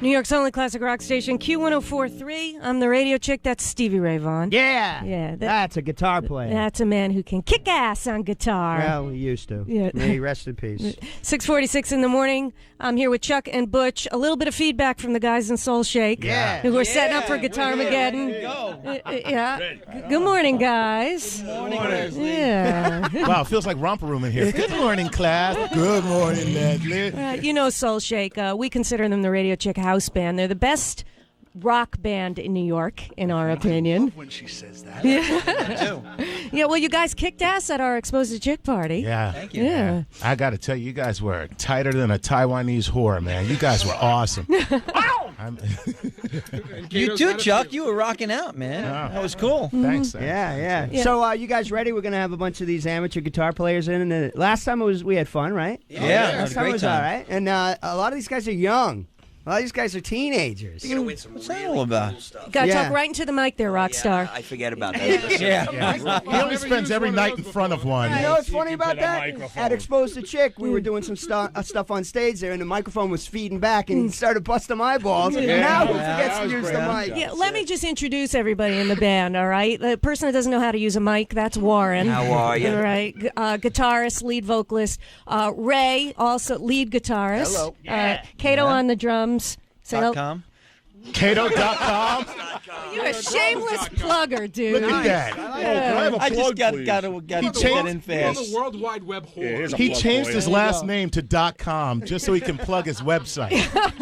New York's only classic rock station, Q104.3. I'm the radio chick. That's Stevie Ray Vaughan. Yeah. That's a guitar player. That's a man who can kick ass on guitar. Well, he used to. Yeah. May he rest in peace. 6:46 in the morning. I'm here with Chuck and Butch. A little bit of feedback from the guys in Soulshake. Yeah. Who are setting up for Guitarmageddon. Yeah. Good morning, guys. Good morning. Yeah. Wow, it feels like romper room in here. Good morning, class. Good morning, Natalie. You know Soulshake. We consider them the Radio Chick house band. They're the best rock band in New York, in our opinion. I love when she says that. Yeah, well, you guys kicked ass at our Exposed to Chick party. Yeah. Thank you. Yeah. I got to tell you, you guys were tighter than a Taiwanese whore, man. You guys were awesome. You too, Chuck. You were rocking out, man. That was cool. Thanks. Yeah. So, you guys ready? We're gonna have a bunch of these amateur guitar players in. And last time we had fun, right? Yeah, it Last was a time great it was time. all right. And a lot of these guys are young. A lot of these guys are teenagers. You're gonna win some What's that really all about? cool stuff. Gotta Yeah. talk right into the mic there, rock star. I forget about that. Yeah. He only spends every night in front of one. You know what's funny about that? At Exposed to Chick, we were doing some stuff on stage there, and the microphone was feeding back, and he started busting my balls. And now who forgets to use the mic? Yeah, let me just introduce everybody in the band, all right? The person that doesn't know how to use a mic, that's Warren. How are you? All right. Guitarist, lead vocalist. Ray, also lead guitarist. Hello. Cato on the drums. Say hello. .com. Cato.com. You're a shameless plugger, dude. Look at that. I just got to get in On fast. the World Wide Web whore. He changed his last name to .com just so he can plug his website.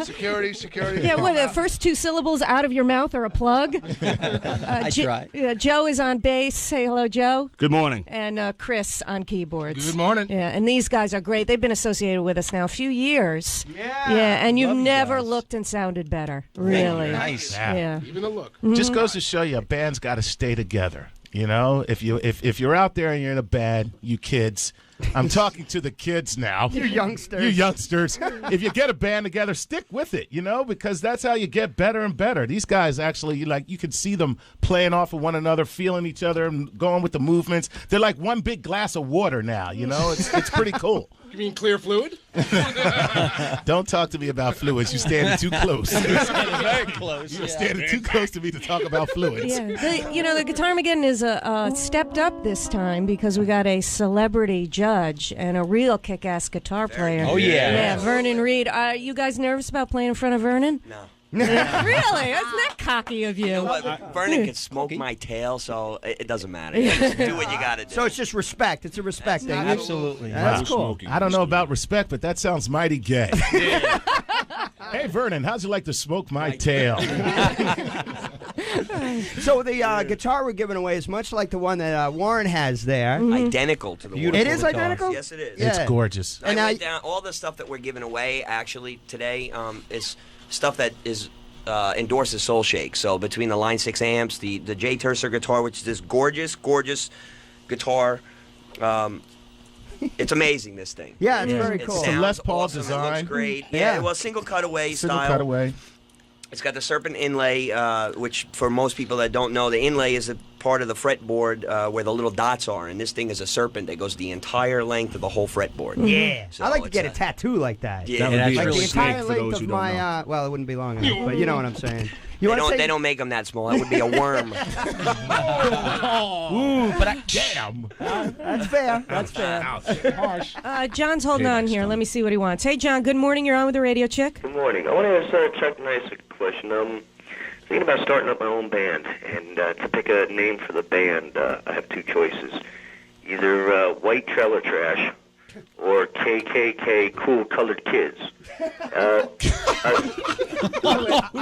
Security. Yeah, what, the first two syllables out of your mouth are a plug? I try. Joe is on bass. Say hello, Joe. Good morning. And Chris on keyboards. Good morning. Yeah, and these guys are great. They've been associated with us now a few years. Yeah. And you've Love you never guys. looked and sounded better. Really. Nice. Yeah. Even the look. Just goes to show you, a band's got to stay together. You know, if you're out there and you're in a band, you kids, I'm talking to the kids now. You youngsters. You youngsters, if you get a band together, stick with it, you know, because that's how you get better and better. These guys actually, you can see them playing off of one another, feeling each other, and going with the movements. They're like one big glass of water now, you know. It's pretty cool. You mean clear fluid? Don't talk to me about fluids. You're standing too close. Very close. You're standing too close to me to talk about fluids. Yeah, the Guitarmageddon is stepped up this time because we got a celebrity judge and a real kick-ass guitar player. Oh, yeah. Yeah, Vernon Reed. Are you guys nervous about playing in front of Vernon? No. Really? That's not cocky of you. Vernon can smoke my tail, so it doesn't matter. Just do what you got to do. So it's just respect. It's a respect thing. Absolutely. That's cool. I don't know about respect, but that sounds mighty gay. Hey, Vernon, how'd you like to smoke my tail? So the guitar we're giving away is much like the one that Warren has there. Identical to the one. It is identical? Yes, it is. Yeah. It's gorgeous. I And went down, all the stuff that we're giving away actually today is stuff that is endorses Soulshake. So between the Line 6 amps, the J Tercer guitar, which is this gorgeous guitar. It's amazing, this thing. Yeah, it's very It cool. It's a sounds Les Paul awesome. It design. looks great. Yeah. Yeah, well, single cutaway Single style. cutaway. It's got the serpent inlay, which for most people that don't know, the inlay is a part of the fretboard where the little dots are, and this thing is a serpent that goes the entire length of the whole fretboard. Yeah. So I'd like to it's get a tattoo like that. Yeah, Like really the entire length of my, well, it wouldn't be long enough, but you know what I'm saying. You they want to don't, they don't make them that small. That would be a worm. Ooh, but damn. That's fair. That's fair. Harsh. John's holding on here. Let me see what he wants. Hey, John, good morning. You're on with the Radio Chick. Good morning. I want to ask Chuck Nice a question. Thinking about starting up my own band, and to pick a name for the band, I have two choices: either White Trailer Trash or KKK Cool Colored Kids. I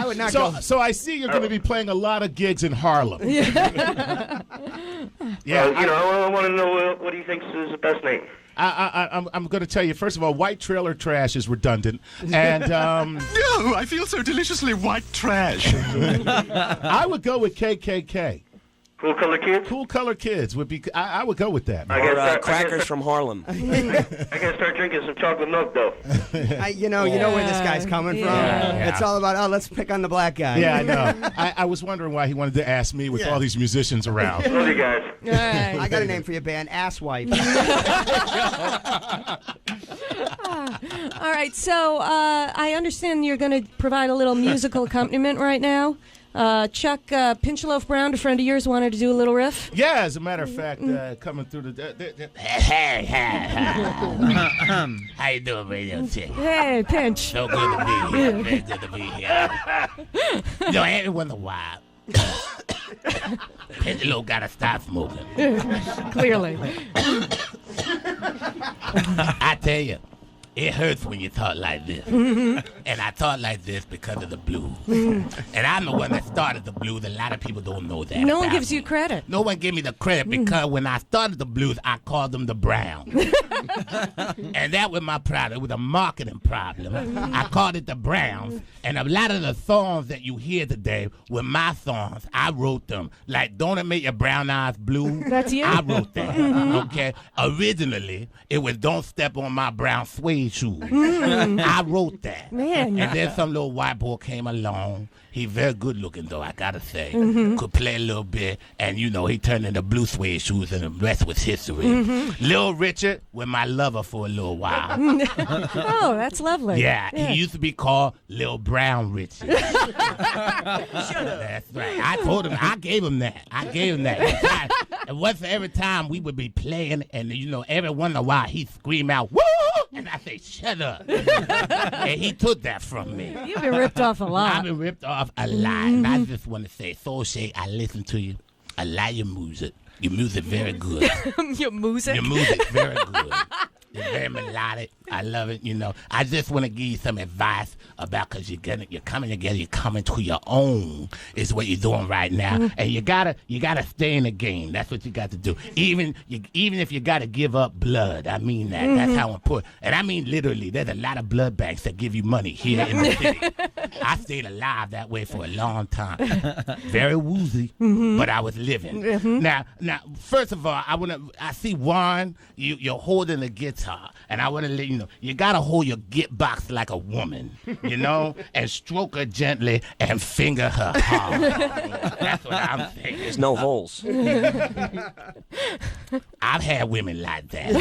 would not go. So I see you're going to be playing a lot of gigs in Harlem. Yeah. I want to know what he thinks is the best name. I'm going to tell you, first of all, White Trailer Trash is redundant. And No, I feel so deliciously white trash. I would go with KKK. Cool Colored Kids? Cool Color Kids would be. I would go with that. I Or gotta Crackers from Harlem. I gotta start drinking some chocolate milk, though. You know where this guy's coming from. Yeah. It's all about, let's pick on the black guy. Yeah, I know. I was wondering why he wanted to ask me with all these musicians around. Love you guys. All right. I got a name for your band, Asswipe. All right, so I understand you're going to provide a little musical accompaniment right now. Chuck Pinchaloaf Brown, a friend of yours, wanted to do a little riff. Yeah, as a matter of fact, coming through the Hey, how you doing, Radio Chick? Hey, Pinch. So good to be here. Very good to be here. You know, every once in a while, Pinchaloaf gotta stop smoking. Clearly. I tell you, it hurts when you talk like this. And I talk like this because of the blues. And I'm the one that started the blues. A lot of people don't know that. No one gives you credit. No one gave me the credit because when I started the blues, I called them the Browns. And that was my problem. It was a marketing problem. I called it the Browns. And a lot of the songs that you hear today were my songs. I wrote them. Like, Don't It Make Your Brown Eyes Blue? That's you? I wrote that. Okay? Originally, it was Don't Step on My Brown Suede Shoes. I wrote that. Man. And then some little white boy came along. He very good looking, though, I gotta say. Could play a little bit. And, you know, he turned into blue suede shoes, and the rest was history. Little Richard was my lover for a little while. Oh, that's lovely. Yeah, he used to be called Lil Brown Richard. That's right. I told him, I gave him that. And once every time we would be playing, and, you know, every once in a while he'd scream out, woo! And I say, shut up. And he took that from me. You've been ripped off a lot. I've been ripped off a lot. And I just want to say, Soulshake, I listen to you. I like your music. Your music very good. Your music? Your music very good. It's very melodic. I love it. You know, I just want to give you some advice about, because you're coming together. You're coming to your own is what you're doing right now, and you gotta stay in the game. That's what you got to do. Even if you gotta give up blood. I mean that. That's how important. And I mean literally. There's a lot of blood banks that give you money here in the city. I stayed alive that way for a long time. Very woozy, but I was living. Now, first of all, I see Juan. You're holding a guitar, and I want to let you know, you gotta hold your git box like a woman, you know, and stroke her gently and finger her hard. That's what I'm saying. There's no holes. I've had women like that.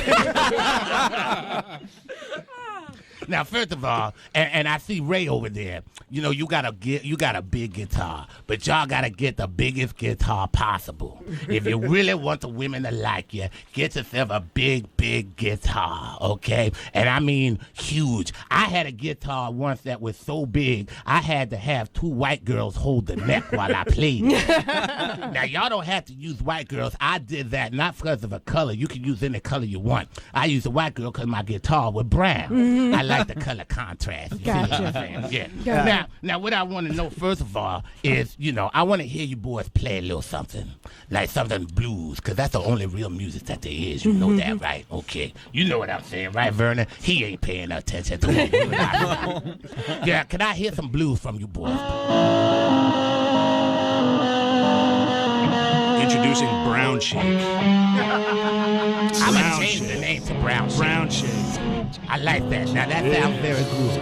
Now, first of all, and I see Ray over there. You know, you got a big guitar, but y'all gotta get the biggest guitar possible. If you really want the women to like you, get yourself a big guitar, okay? And I mean huge. I had a guitar once that was so big, I had to have 2 white girls hold the neck while I played it. Now, y'all don't have to use white girls. I did that not because of a color. You can use any color you want. I used a white girl because my guitar was brown. I like the color contrast. You see what I'm saying? Yeah. Now, what I want to know, first of all, is, you know, I want to hear you boys play a little something, like something blues, because that's the only real music that there is. You know that, right? Okay. You know what I'm saying, right, Vernon? He ain't paying attention to it. Yeah, can I hear some blues from you boys? Introducing Brown Shake. I'm going to change the name to Brown Shake. Brown Shake. I like that. Now, that sounds very good.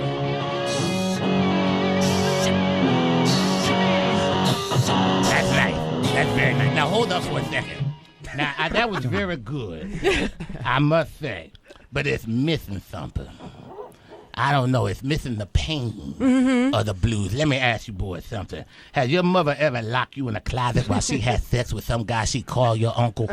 That's nice. That's very nice. Now, hold up for a second. Now, that was very good, I must say. But it's missing something. I don't know. It's missing the pain of the blues. Let me ask you boys something. Has your mother ever locked you in a closet while she had sex with some guy she called your uncle?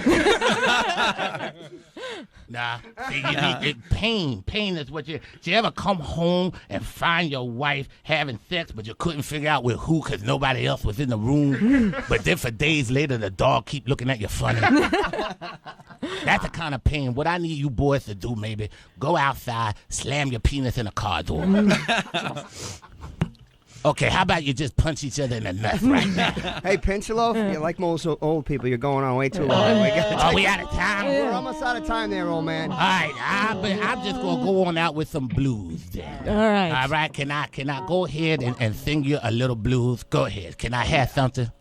Nah. See, you need pain. Pain is what you... Did you ever come home and find your wife having sex, but you couldn't figure out with who because nobody else was in the room? But then for days later, the dog keep looking at you funny. That's the kind of pain. What I need you boys to do, maybe, go outside, slam your penis in a car door. Okay, how about you just punch each other in the nuts right now? Hey, Pinchaloaf, you're like most old people. You're going on way too long. We out of time? We're almost out of time there, old man. All right, I'm just going to go on out with some blues then. All right. All right, can I go ahead and sing you a little blues? Go ahead. Can I have something?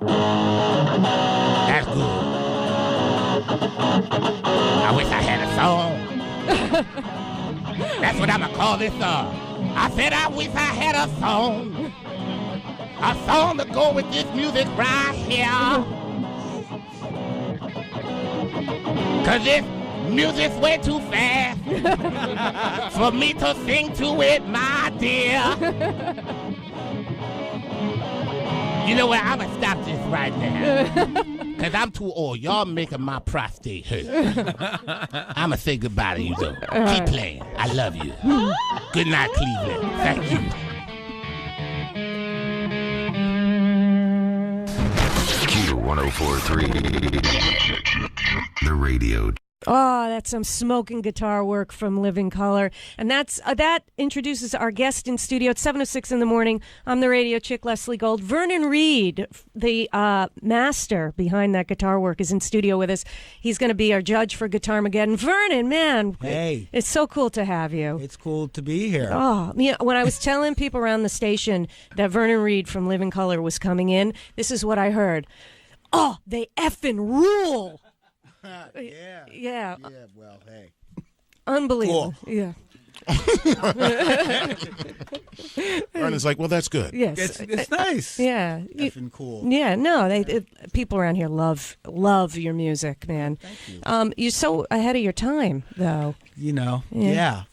That's good. I wish I had a song. That's what I'm going to call this song. I said I wish I had a song to go with this music right here. 'Cause this Music's way too fast for me to sing to it, my dear. You know what? I'm going to stop this right now. Because I'm too old. Y'all making my prostate hurt. I'm going to say goodbye to you, though. Keep playing. I love you. Good night, Cleveland. Thank you. Q104.3. The radio. Oh, that's some smoking guitar work from Living Color. And that introduces our guest in studio at 7:06 in the morning. I'm the radio chick, Leslie Gold. Vernon Reed, the master behind that guitar work, is in studio with us. He's going to be our judge for Guitarmageddon. Vernon, man. Hey. It's so cool to have you. It's cool to be here. Oh, yeah. When I was telling people around the station that Vernon Reed from Living Color was coming in, this is what I heard. Oh, they effing rule. Yeah. Yeah. Well, hey. Unbelievable. Cool. Yeah. Vernon's like, well, that's good. Yes. It's nice. Yeah. Effing cool. Yeah. No, people around here love your music, man. Thank you. You're so ahead of your time, though. You know. Yeah.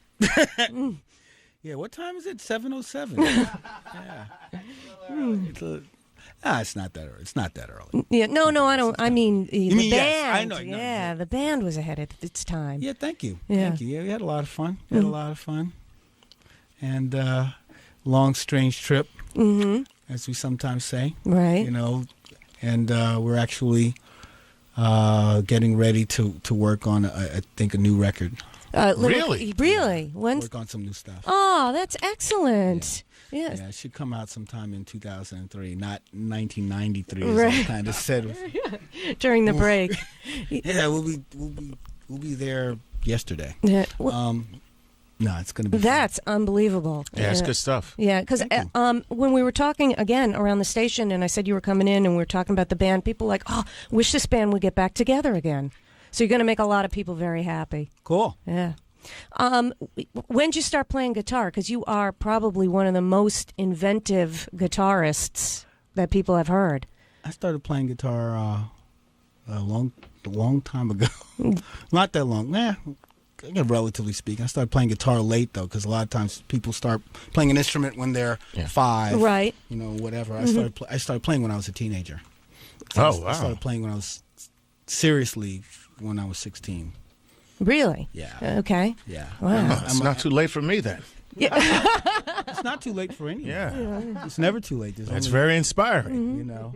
Yeah. What time is it? 7:07. Yeah. It's not that early. It's not that early. Yeah. No, I don't. I mean, the band. Yes, I know. Yeah, the band was ahead of its time. Yeah. Thank you. Yeah. Thank you. Yeah, we had a lot of fun. And long, strange trip, as we sometimes say. Right. You know, and we're actually getting ready to work on, I think, a new record. Really? Really? When's? Work on some new stuff. Oh, that's excellent. Yeah. Yeah, it should come out sometime in 2003, not 1993, as Right. I kind of said. During the break. Yeah, we'll be there yesterday. Yeah. No, it's going to be. That's unbelievable. Yeah, it's good stuff. Yeah, because when we were talking again around the station, and I said you were coming in, and we were talking about the band, people were like, oh, wish this band would get back together again. So you're going to make a lot of people very happy. Cool. Yeah. When did you start playing guitar? Because you are probably one of the most inventive guitarists that people have heard. I started playing guitar a long time ago. Not that long. Relatively speaking. I started playing guitar late, though, because a lot of times people start playing an instrument when they're 5. Right. You know, whatever. I started playing when I was a teenager. Oh, wow. I started playing when I was seriously when I was 16. Really? Yeah. Okay. Yeah. Wow. It's not too late for me then. Yeah. It's not too late for anyone. Yeah. It's never too late. That's very inspiring. You know.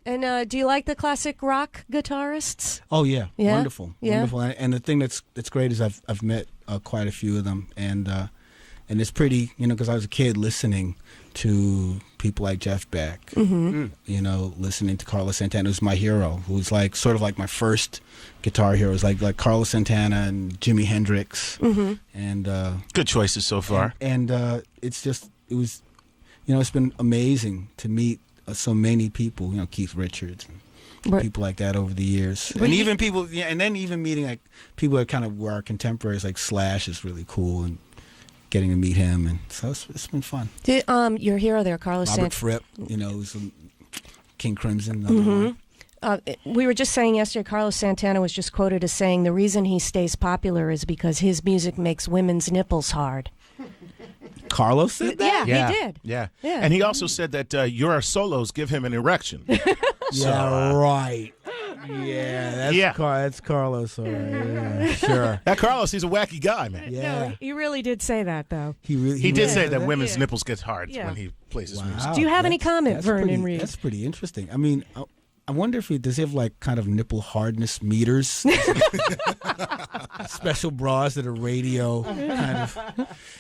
And do you like the classic rock guitarists? Oh yeah. Yeah? Wonderful. Yeah. Wonderful. And the thing that's great is I've met quite a few of them, and it's pretty, you know, because I was a kid listening to people like Jeff Beck, you know, listening to Carlos Santana, who's my hero, who's like sort of like my first guitar heroes, like Carlos Santana and Jimi Hendrix, and Good choices so far. and it was, you know, it's been amazing to meet so many people, you know, Keith Richards and Right. people like that over the years, and even people, and then even meeting like people that kind of were our contemporaries, like Slash is really cool, and getting to meet him, and so it's been fun. Your hero there, Carlos Robert Santana. Fripp, you know, who's King Crimson. Another one. We were just saying yesterday, Carlos Santana was just quoted as saying the reason he stays popular is because his music makes women's nipples hard. Carlos said that? Yeah, he did. Yeah. Yeah. And he also said that your solos give him an erection. Yeah, right. Yeah, that's Carlos. All right. Yeah, sure. That Carlos, he's a wacky guy, man. Yeah. No, he really did say that, though. He did say that women's nipples get hard Yeah. when he plays his music. Wow, Do you have any comment, that's Vernon pretty- Reed? That's pretty interesting. I mean, I wonder if does he have like kind of nipple hardness meters, special bras that are radio kind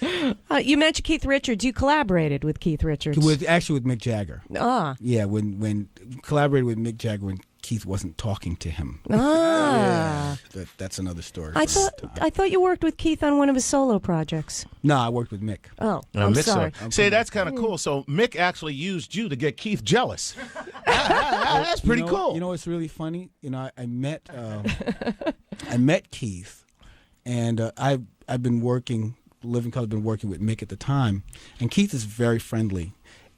of. You mentioned Keith Richards. You collaborated with Keith Richards. With Mick Jagger. Ah. Yeah, when collaborated with Mick Jagger when Keith wasn't talking to him. Ah. Yeah, that's another story. I thought you worked with Keith on one of his solo projects. No, I worked with Mick. Oh, I'm Mick, sorry. Say, that's kind of cool. So Mick actually used you to get Keith jealous. That's pretty cool. You know what's really funny? You know, I met Keith, and I've been working. Living Color, been working with Mick at the time, and Keith is very friendly.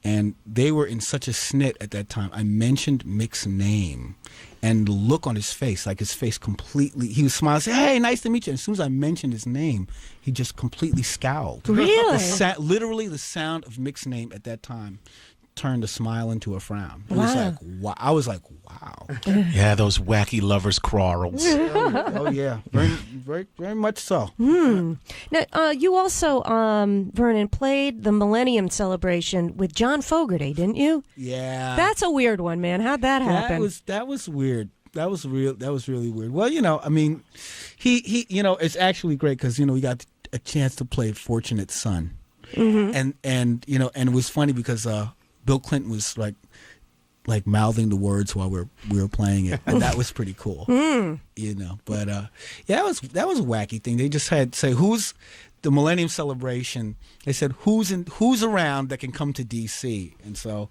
and they were in such a snit at that time. I mentioned Mick's name, and the look on his face, like his face completely, he was smiling, saying, "Hey, nice to meet you." And as soon as I mentioned his name, he just completely scowled. Really? Literally, the sound of Mick's name at that time turned a smile into a frown. It Wow. was like, wow. I was like, wow. Yeah, those wacky lovers quarrels. Oh yeah, very much so. Now, you also, Vernon, played the Millennium Celebration with John Fogerty, didn't you? Yeah, That's a weird one, man. How'd that happen? That was weird. That was really weird. Well, I mean, he it's actually great because we got a chance to play Fortunate Son, and and it was funny because Bill Clinton was like mouthing the words while we were playing it, and that was pretty cool. But yeah, that was a wacky thing. They just had to say who's the Millennium Celebration. They said who's around that can come to D.C. And so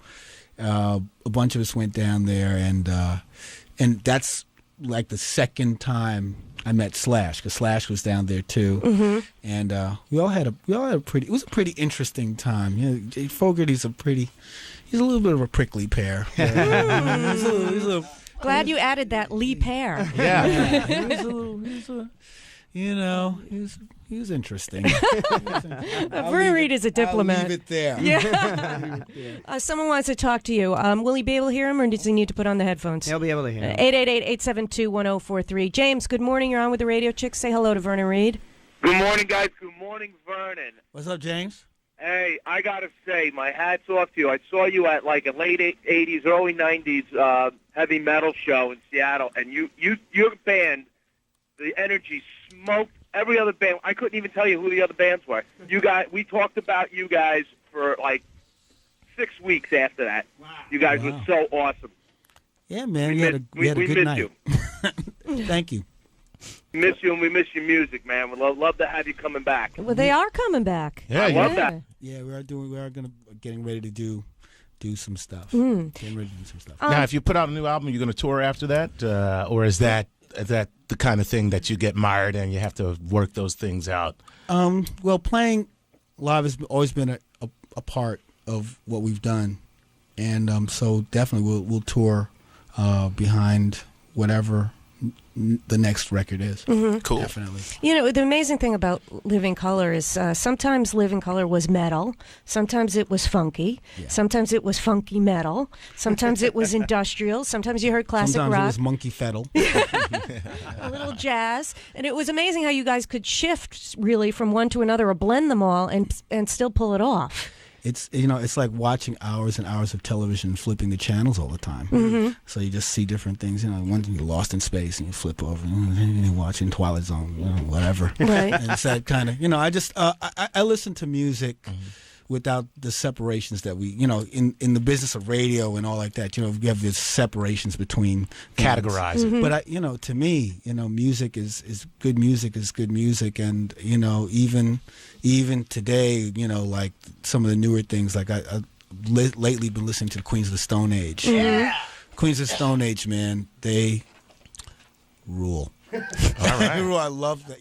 a bunch of us went down there, and that's like the second time I met Slash, because Slash was down there too, and we all had a pretty. It was a pretty interesting time. Fogerty's he's a little bit of a prickly pear. He's a little, Glad you added that Lee Pear. Yeah. he was interesting. Vernon Reid is a diplomat. I'll leave it there. Yeah. Someone wants to talk to you. Will he be able to hear him, or does he need to put on the headphones? He'll be able to hear him. 888-872-1043. James, good morning. You're on with the Radio Chicks. Say hello to Vernon Reid. Good morning, guys. Good morning, Vernon. What's up, James? Hey, I got to say, my hat's off to you. I saw you at like a late 80s, early 90s heavy metal show in Seattle, and your band, the energy smoked every other band. I couldn't even tell you who the other bands were. We talked about you guys for like 6 weeks after that. Wow. You guys were so awesome. Yeah, man. We had a good night. You. Thank you. We miss you, and we miss your music, man. We'd love to have you coming back. Well, they are coming back. Yeah, I love that. Yeah, getting ready to do some stuff. Getting ready to do some stuff. Now, if you put out a new album, you're going to tour after that, or is that the kind of thing that you get mired and you have to work those things out? Well, playing live has always been a part of what we've done, and so definitely we'll tour behind whatever the next record is. Cool. Definitely. The amazing thing about Living Color is sometimes Living Color was metal, sometimes it was funky, sometimes it was funky metal, sometimes it was industrial, sometimes you heard classic sometimes rock. It was monkey fiddle. A little jazz. And it was amazing how you guys could shift really from one to another or blend them all and still pull it off. It's it's like watching hours and hours of television, flipping the channels all the time. So you just see different things. One thing you're lost in space and you flip over and you're watching Twilight Zone, whatever. Right. And it's that kind of I just I listen to music without the separations that we in the business of radio and all like that. We have these separations between Categorize it. But to me, music is good music is good music, and even today, like some of the newer things, like I lately been listening to the Queens of the Stone Age. Yeah. Queens of the Stone Age, man, they rule. All right. They rule. I love that.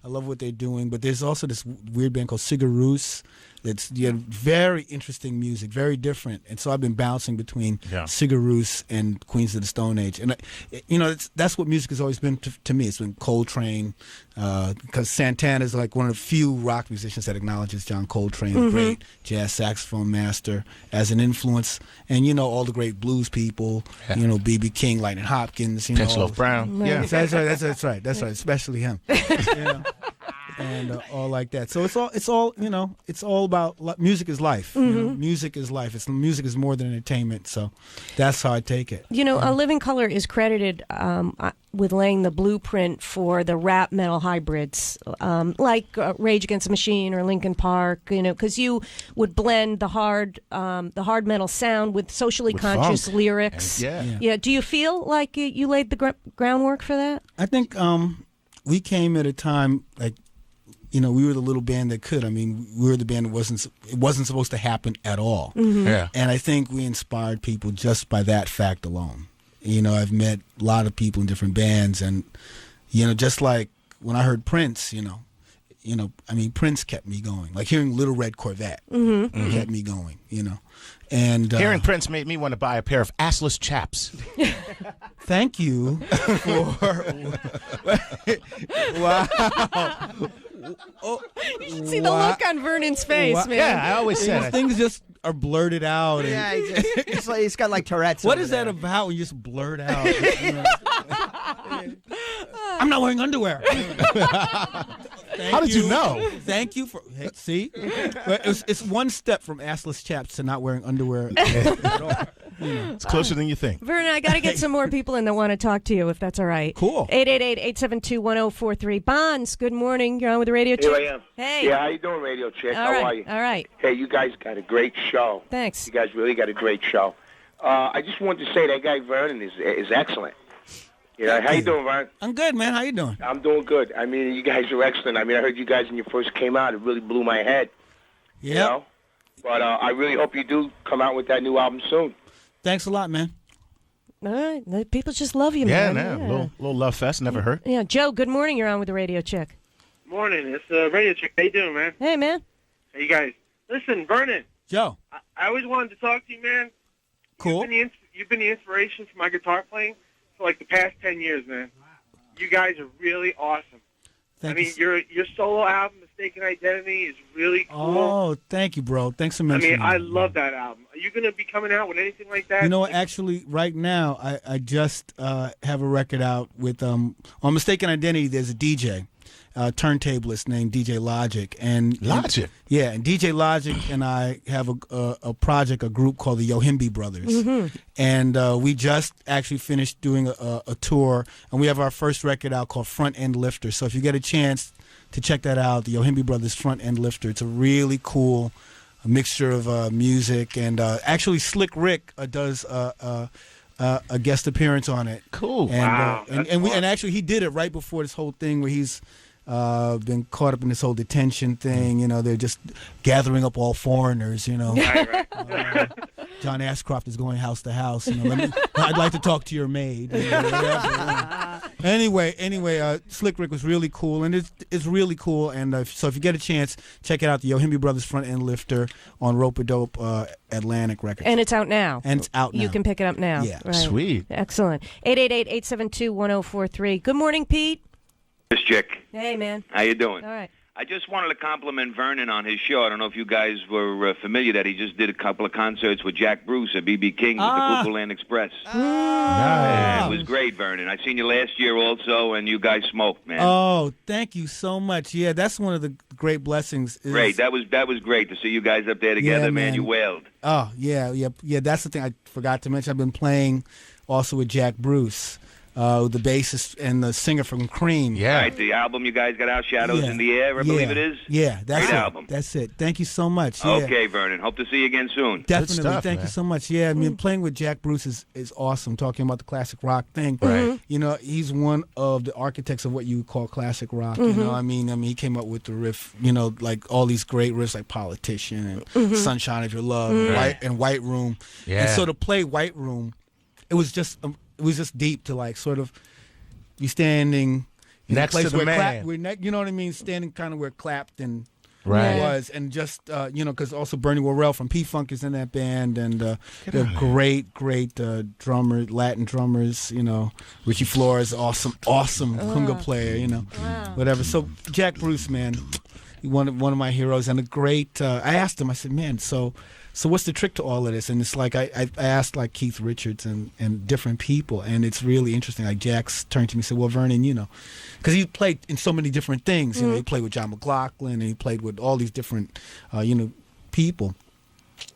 I love what they're doing. But there's also this weird band called Sigaroos. It's very interesting music, very different. And so I've been bouncing between Sigaroos and Queens of the Stone Age. And, that's what music has always been to me. It's been Coltrane, because Santana is like one of the few rock musicians that acknowledges John Coltrane, the great jazz saxophone master, as an influence. And, all the great blues people, B.B. King, Lightning Hopkins. Pinchloaf Brown. Yeah, that's right, especially him. And all like that. So it's all about music is life. Music is life. Music is more than entertainment. So that's how I take it. Living Color is credited with laying the blueprint for the rap metal hybrids, like Rage Against the Machine or Linkin Park. Because you would blend the hard metal sound with socially conscious funk. lyrics. Yeah. Do you feel like you laid the groundwork for that? I think we came at a time like. We were the little band that could. I mean, we were the band that it wasn't supposed to happen at all. Yeah. And I think we inspired people just by that fact alone. I've met a lot of people in different bands, and just like when I heard Prince, Prince kept me going. Like hearing Little Red Corvette kept me going, And hearing Prince made me want to buy a pair of assless chaps. Thank you for wow. You should see the look on Vernon's face, man. Yeah, I always said things just are blurted out. And Yeah, it's like he's got like Tourette's. what over is there. that about when you just blurt out? I'm not wearing underwear. How did you know? Thank you for see. But it's one step from assless chaps to not wearing underwear. It's closer than you think. Vernon, I got to get some more people in that want to talk to you, if that's all right. Cool. 888-872-1043. Bonds, good morning. You're on with the radio chick. Here I am. Hey. Yeah, how you doing, radio chick? All How right, are you? all right. Hey, you guys got a great show. Thanks. You guys really got a great show. I just wanted to say that guy Vernon is excellent. How you doing, Vernon? I'm good, man. How you doing? I'm doing good. I mean, you guys are excellent. I mean, I heard you guys when you first came out. It really blew my head. Yeah. You know? But I really hope you do come out with that new album soon. Thanks a lot, man. All right. The people just love you, Yeah, man. no, little love fest never hurt. Yeah, Joe, good morning. You're on with the radio chick. Morning. It's Radio Chick. How you doing, man? Hey, man. Hey, you guys. Listen, Vernon. Joe. I always wanted to talk to you, man. Cool. You've been the inspiration for my guitar playing for like the past 10 years, man. You guys are really awesome. Thank you. Your solo album, Mistaken Identity, is really cool. Oh, thank you, bro. Thanks for mentioning I love that album. Are you going to be coming out with anything like that? You know what? Actually, right now, I just have a record out with on Mistaken Identity. There's a DJ, turntablist named DJ Logic, and Logic. And DJ Logic and I have a project, a group called the Yohimbi Brothers, and we just actually finished doing a tour, and we have our first record out called Front End Lifter. So if you get a chance to check that out, the Yohimbi Brothers Front End Lifter, it's a really cool mixture of music, and actually Slick Rick does a guest appearance on it. Cool. And, wow. And actually he did it right before this whole thing where he's been caught up in this whole detention thing. They're just gathering up all foreigners. Right. John Ashcroft is going house to house. I'd like to talk to your maid. Anyway, Slick Rick was really cool, and it's really cool. And so if you get a chance, check it out. The Yohimbi Brothers Front End Lifter on Rope-A-Dope Atlantic Records. And it's out now. You can pick it up now. Yeah. Right. Sweet. Excellent. 888-872-1043. Good morning, Pete. This chick. Hey, man. How you doing? All right. I just wanted to compliment Vernon on his show. I don't know if you guys were familiar that he just did a couple of concerts with Jack Bruce at B.B. King with the Cuckoo Land Express. Nice. It was great, Vernon. I seen you last year also, and you guys smoked, man. Oh, thank you so much. Yeah, that's one of the great blessings. Great. That was great to see you guys up there together, Yeah, man. You wailed. Oh, yeah. That's the thing I forgot to mention. I've been playing also with Jack Bruce, the bassist and the singer from Cream. Yeah. Right, the album you guys got out, Shadows in the Air, I believe it is. Yeah, that's Great it. album. That's it. Thank you so much. Yeah. Okay, Vernon. Hope to see you again soon. Definitely. stuff, Thank you man. so much. Yeah, playing with Jack Bruce is awesome, talking about the classic rock thing. Right. He's one of the architects of what you would call classic rock. I mean, he came up with the riff, like all these great riffs like Politician and Sunshine of Your Love and White Room. Yeah. And so to play White Room, it was just deep to like sort of be standing in Next a place to the where man. you know what I mean? Standing kind of where Clapton Right. was, and just because also Bernie Worrell from P-Funk is in that band, and they're great drummer, Latin drummers. Richie Flores, awesome conga player. Whatever. So Jack Bruce, man, one of my heroes, and a great. I asked him. I said, man, so what's the trick to all of this? And it's like I asked like Keith Richards and different people, and it's really interesting. Like Jack's turned to me and said, well, Vernon, because he played in so many different things. He played with John McLaughlin, and he played with all these different, people.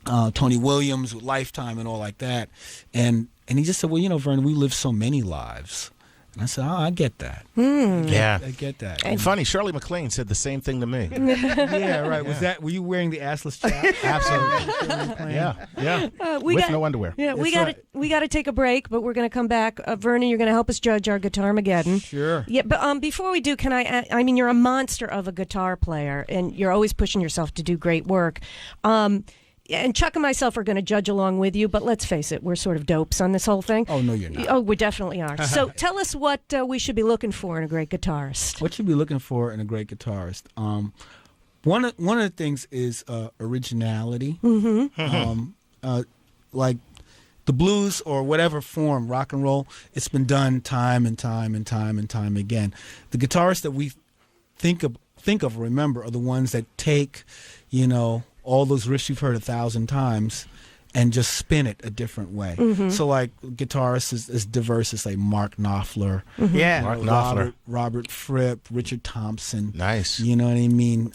Tony Williams with Lifetime and all like that. And he just said, well, Vernon, we live so many lives. And I said, oh, I get that. Yeah. I get that. And funny, Shirley MacLaine said the same thing to me. Yeah, right. Were you wearing the assless chap? Absolutely. Yeah. With no underwear. Yeah, we got to take a break, but we're going to come back. Vernon, you're going to help us judge our Guitarmageddon. Sure. Yeah, but before we do, I mean, you're a monster of a guitar player, and you're always pushing yourself to do great work. and Chuck and myself are going to judge along with you, but let's face it, we're sort of dopes on this whole thing. Oh, no, you're not. Oh, we definitely are. So tell us what we should be looking for in a great guitarist. What you be looking for in a great guitarist? One of the things is originality. Like the blues or whatever form, rock and roll, it's been done time and time and time and time again. The guitarists that we think of, remember, are the ones that take, all those riffs you've heard 1,000 times and just spin it a different way. So like guitarists as diverse as like Mark Knopfler, Yeah, Mark Robert Fripp, Richard Thompson. Nice. You know what I mean?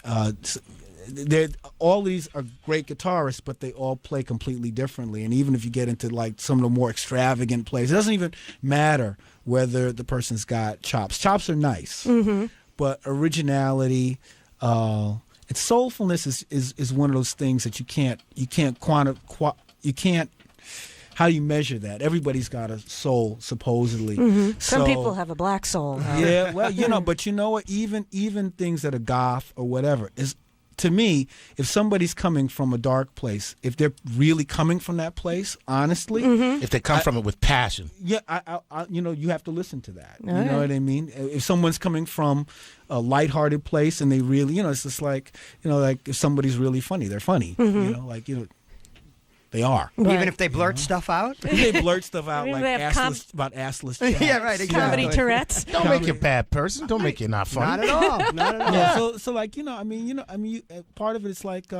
All these are great guitarists, but they all play completely differently. And even if you get into like some of the more extravagant plays, it doesn't even matter whether the person's got chops. Chops are nice, but originality, and soulfulness is one of those things that you can't how do you measure that? Everybody's got a soul, supposedly. Some people have a black soul. Yeah, well, but you know what? Even things that are goth or whatever is, to me, if somebody's coming from a dark place, if they're really coming from that place, honestly, if they come from it with passion, yeah, you have to listen to that. You know what I mean? If someone's coming from a lighthearted place and they really, it's just like, like if somebody's really funny, they're funny. They are. Right. Even if they blurt stuff out? They blurt stuff out like about assless chaps. Yeah, right. Exactly. Comedy Tourette's. Don't make you a bad person. Don't make you not funny. Not at all. Not at all. Yeah, so like, part of it is like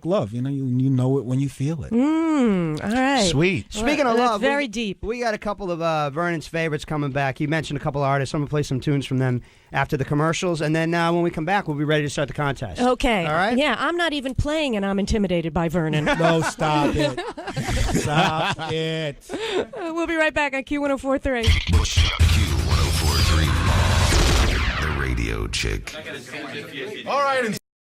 love. You know it when you feel it. All right. Sweet. Speaking of love, very deep. We got a couple of Vernon's favorites coming back. He mentioned a couple of artists. I'm going to play some tunes from them after the commercials, and then when we come back, we'll be ready to start the contest. Okay. All right? Yeah, I'm not even playing, and I'm intimidated by Vernon. No, stop it. Stop it. We'll be right back on Q104.3. Q104.3. The Radio Chick. All right.